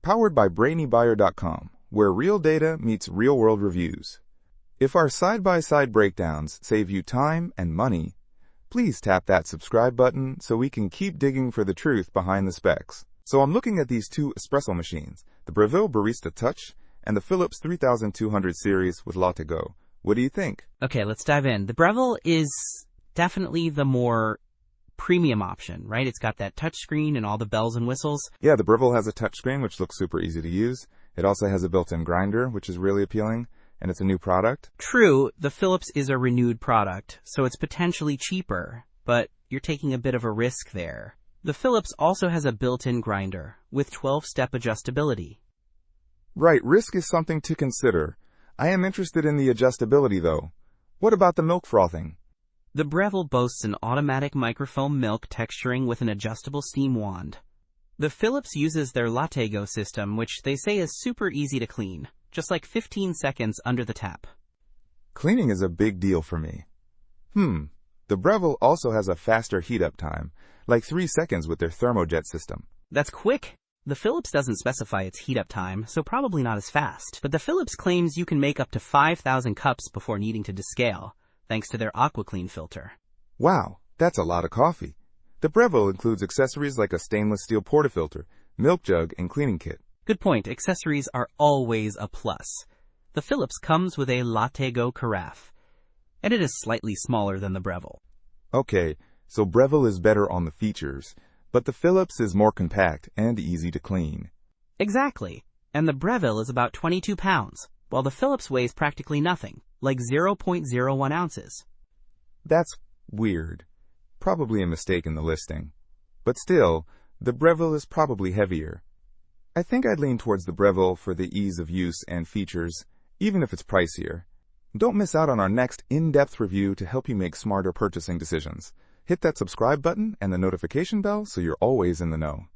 powered by brainybuyer.com, where real data meets real-world reviews. If our side-by-side breakdowns save you time and money, please tap that subscribe button so we can keep digging for the truth behind the specs. So I'm looking at these two espresso machines, the Breville Barista Touch and the Philips 3200 series with LatteGo. What do you think? Okay, let's dive in. The Breville is definitely the more premium option, right? It's got that touch screen and all the bells and whistles. Yeah, the Breville has a touch screen, which looks super easy to use. It also has a built-in grinder, which is really appealing, and it's a new product. True, the Philips is a renewed product, so it's potentially cheaper, but you're taking a bit of a risk there. The Philips also has a built-in grinder with 12-step adjustability. Right, risk is something to consider. I am interested in the adjustability, though. What about the milk frothing? The Breville boasts an automatic microfoam milk texturing with an adjustable steam wand. The Philips uses their LatteGo system, which they say is super easy to clean, just like 15 seconds under the tap. Cleaning is a big deal for me. The Breville also has a faster heat-up time, like 3 seconds with their thermojet system. That's quick! The Philips doesn't specify its heat-up time, so probably not as fast. But the Philips claims you can make up to 5,000 cups before needing to descale, thanks to their AquaClean filter. Wow, that's a lot of coffee. The Breville includes accessories like a stainless steel portafilter, milk jug, and cleaning kit. Good point. Accessories are always a plus. The Philips comes with a LatteGo carafe, and it is slightly smaller than the Breville. Okay, so Breville is better on the features, but the Philips is more compact and easy to clean. Exactly. And the Breville is about 22 pounds, while the Philips weighs practically nothing, like 0.01 ounces. That's weird. Probably a mistake in the listing. But still, the Breville is probably heavier. I think I'd lean towards the Breville for the ease of use and features, even if it's pricier. Don't miss out on our next in-depth review to help you make smarter purchasing decisions. Hit that subscribe button and the notification bell so you're always in the know.